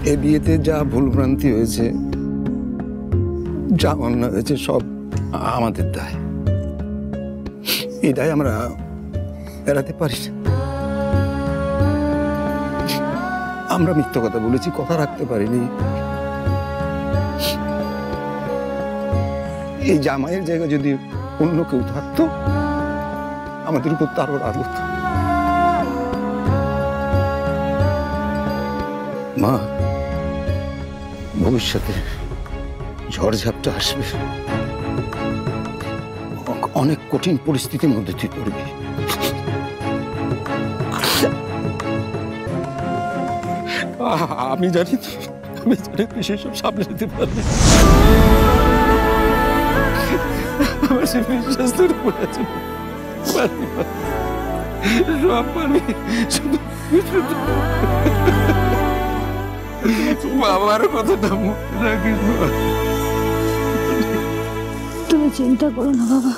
এ বিয়েতে যা ভুলভ্রান্তি হয়েছে, যা অন্যায় হয়েছে, সব আমাদের দায়। এই দায় আমরা এড়াতে পারি না। আমরা মিথ্যা কথা বলেছি, কথা রাখতে পারিনি। এই জামাইয়ের জায়গায় যদি অন্য কেউ থাকতো, আমাদের উপর তারও রাগ হতো। মা, ভবিষ্যতে ঝড়ঝাপটা আসবে, অনেক কঠিন পরিস্থিতির মধ্যে তুই পড়বি। আমি জানি তুই সেসব সামনে যেতে পারবি। আমার সে বিশ্বাস তোর উপর আছে, সব পারবি। শুধু বাবার কথাটা মনে রাখিস। তুমি চিন্তা করো না বাবা,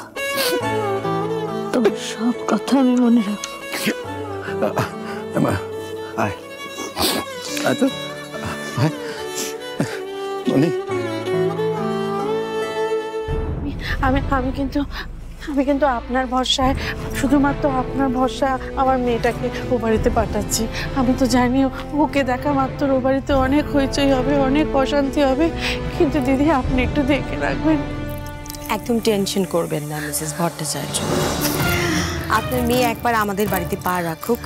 তোমার সব কথা আমি মনে রাখবো। আয় আয় তো, আয় মনি। আমি কিন্তু আপনার ভরসায়, শুধুমাত্র আপনার ভরসায় আমার মেয়েটাকে ও বাড়িতে পাঠাচ্ছি। আমি তো জানি ওকে দেখা মাত্র ও বাড়িতে অনেক হইচই হবে, অনেক অশান্তি হবে, কিন্তু দিদি আপনি একটু দেখে রাখবেন। একদম টেনশন করবেন না মিসেস ভট্টাচার্য, আপনার মেয়ে একবার আমাদের বাড়িতে পা রাখুক,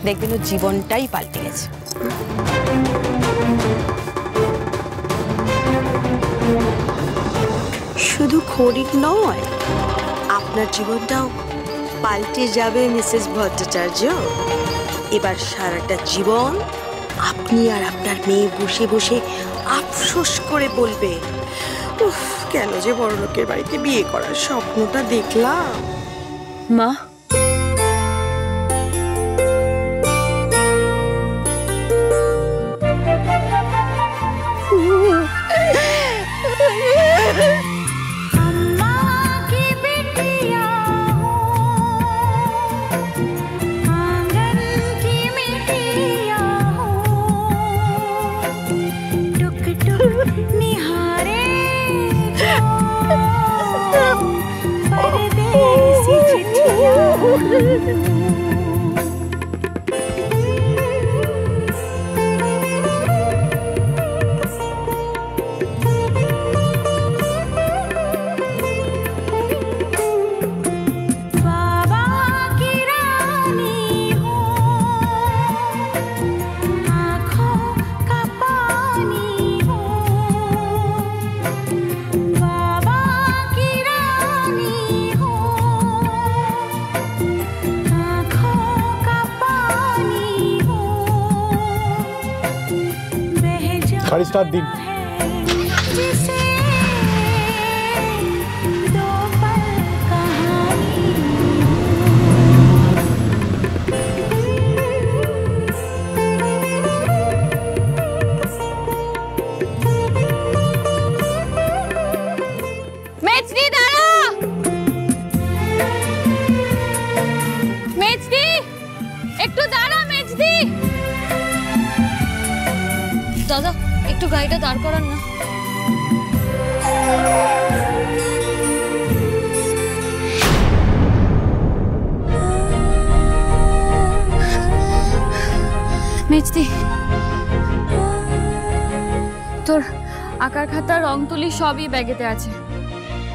দেখবেন ওর জীবনটাই পাল্টে গেছে। শুধু খড়ির নয়, আপনার জীবনটাও পাল্টে যাবে মিসেস ভট্টাচার্য। এবার সারাটা জীবন আপনি আর আপনার মেয়ে বসে বসে আফসোস করে বলবে, উফ, কেন যে বড়লোকের বাড়িতে বিয়ে করার স্বপ্নটা দেখলাম। মা, गाड़ी स्टार्ट दिन। দাদা, একটু গাড়িটা দাঁড় করান না। মেজদি, তোর আঁকার খাতা, রং তুলি সবই ব্যাগেতে আছে।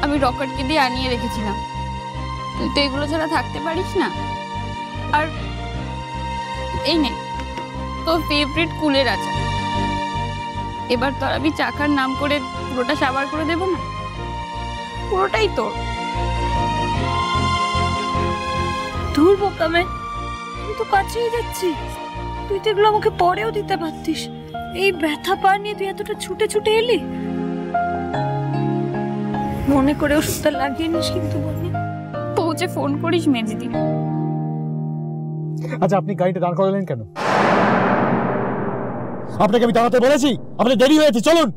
আমি রকেটকে দিয়ে আনিয়ে রেখেছিলাম। তুই তো এগুলো ছাড়া থাকতে পারিস না। আর এই নে তোর ফেভারিট কুলের আছে। এবার তোর আমি চাকার নাম করে পুরোটা সাবার করে দেব না, পুরোটাই তোর। ধুর বোকামে, আমি তো কাছেই যাচ্ছি। তুই তো এগুলো আমাকে পরেও দিতে পারতিস। এই ব্যথা পা নিয়ে তুই এতটা ছুটে ছুটে এলি। মনে করে ওষুধটা লাগিয়ে নিস কিন্তু বলবি। পৌঁছে ফোন করিস মেজদি। আচ্ছা, আপনি গাড়িটা দাঁড় করালেন কেন? আপনাকে আমি দাঁড়াতে বলেছি, আপনি দেরি হয়েছে, চলুন।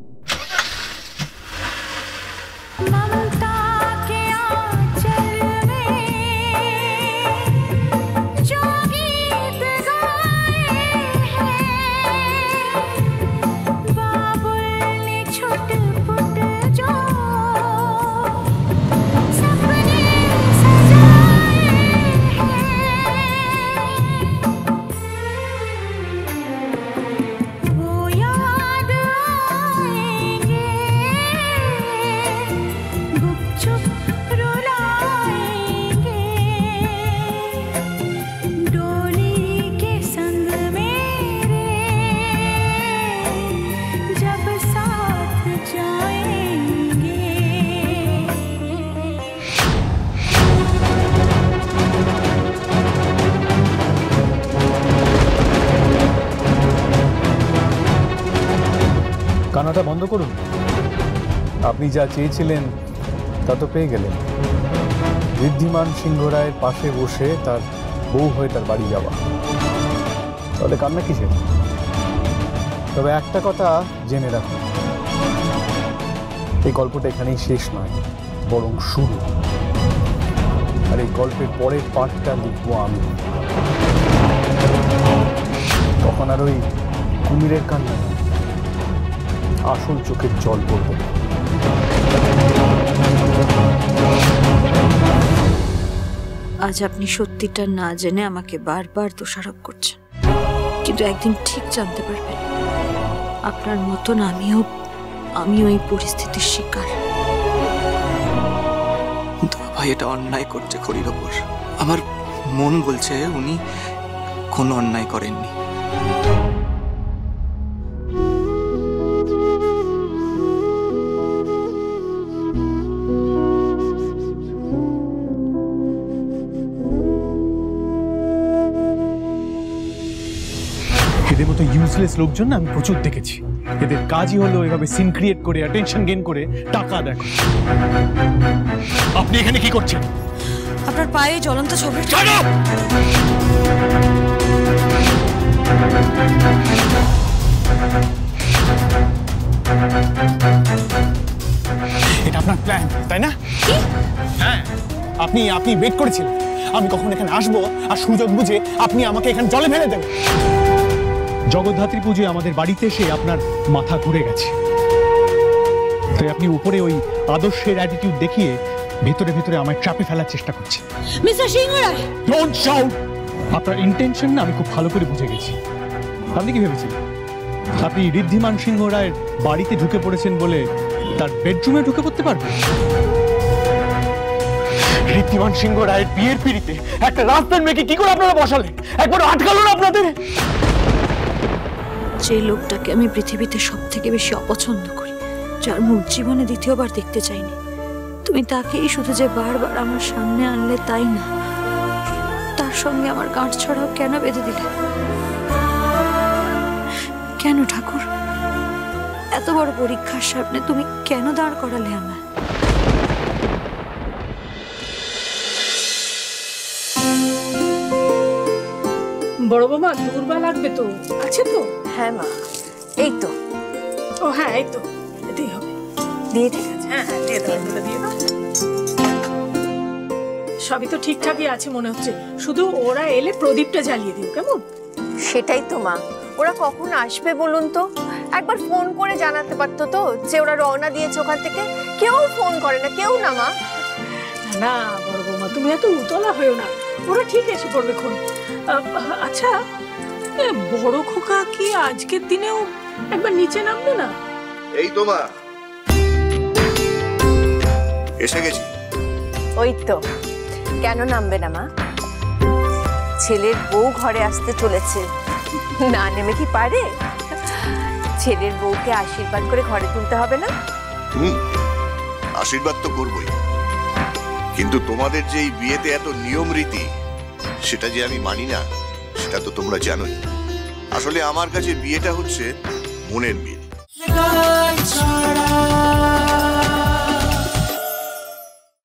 কান্নাটা বন্ধ করুন। আপনি যা চেয়েছিলেন তা তো পেয়ে গেলেন, ঋদ্ধিমান সিংহ রায়ের পাশে বসে তার বউ হয়ে তার বাড়ি যাওয়া। তাহলে কান্না কিসের? তবে একটা কথা জেনে রাখুন, এই গল্পটা এখানেই শেষ নয়, বরং শুরু। আর এই গল্পের পরের পার্টটা লিখবো আমি। তখন আর ওই কুমিরের কান্না, আসল চোখের জল পড়বে। আজ আপনি সত্যিটা না জেনে আমাকে বারবার দোষারোপ করছেন, কিন্তু একদিন ঠিক জানতে পারবেন আপনার মতন আমিও এই পরিস্থিতির শিকার। ভাই এটা অন্যায় করছে খড়ির ওপর। আমার মন বলছে উনি কোনো অন্যায় করেননি। এদের মতো ইউজলেস লোকজন না আমি প্রচুর দেখেছি। এদের কাজই হলো এভাবে সিন ক্রিয়েট করে, অ্যাটেনশন গেইন করে টাকা দেখো। আপনি এখানে কি করছেন? আপনার পায়ে জ্বলন্ত ছবি। এটা আপনার প্ল্যান, তাই না? হ্যাঁ, আপনি ওয়েট করেছিলেন আমি কখন এখানে আসবো, আর সুযোগ বুঝে আপনি আমাকে এখানে জলে ফেলে দেন। জগদ্ধাত্রী পুজোয় আমাদের বাড়িতে এসে আপনার মাথা ঘুরে গেছে, তাই আপনি উপরে ওই আদর্শের অ্যাটিটিউড দেখিয়ে ভেতরে ভেতরে আমায় ট্র্যাপে ফেলার চেষ্টা করছেন। Mister Singha Roy, don't shout! আপনার ইন্টেনশন না আমি খুব ভালো করে বুঝে গেছি। আপনি কি ভেবেছিলেন আপনি ঋদ্ধিমান সিংহ রায়ের বাড়িতে ঢুকে পড়েছেন বলে তার বেডরুমে ঢুকে পড়তে পারবেন? ঋদ্ধিমান সিংহ রায়ের বিয়ের পিড়িতে একটা রাস্তার মেয়েকে কি করে আপনারা বসালেন? একবার আটকালো না আপনাদের? যে লোকটাকে আমি পৃথিবীতে সব থেকে বেশি অপছন্দ করি, যার মুখ জীবনে দ্বিতীয়বার দেখতে চাইনি, তুমি তাকেই শুধু যে বারবার আমার সামনে আনলে তাই না, তার সঙ্গে আমার গাঁট ছড়াও কেন বেঁধে দিলে? কেন ঠাকুর? এত বড় পরীক্ষার সামনে তুমি কেন দাঁড় করালে আমায়? বড় বাবা দূর্বা লাগবে তো, আছে তো? হ্যাঁ মা, এই তো। ও হ্যাঁ, এই তো, এটাই হবে। দিয়ে ঠিক আছে। হ্যাঁ হ্যাঁ, দিয়ে দাও, এগুলো দিয়ে দাও। সবই তো ঠিকঠাকই আছে মনে হচ্ছে, শুধু ওরা এলে প্রদীপটা জ্বালিয়ে দিও, কেমন? সেটাই তো মা, ওরা কখন আসবে বলুন তো? একবার ফোন করে জানাতে পারতো তো যে ওরা রওনা দিয়েছে ওখান থেকে। কেউ ফোন করে না, কেউ না মা। না বড় বৌমা, তুমি এত উতলা হয়েও না, ওরা ঠিক এসে পড়বে খন। আচ্ছা, বড় খোকা কি আজকের দিনেও একবার নিচে নামবে না? এই তো মা, এসে গেছি। ওই তো, কেন নামবে না মা? ছেলের বউ ঘরে আসতে চলেছে, না নেমে কি পারে? ছেলের বউকে আশীর্বাদ করে ঘরে তুলতে হবে না? আশীর্বাদ তো করবই, কিন্তু তোমাদের যে এই বিয়েতে এত নিয়ম রীতি, সেটা যে আমি মানি না সেটা তো তোমরা জানোই। আসলে আমার কাছে বিয়েটা হচ্ছে মনের মিল।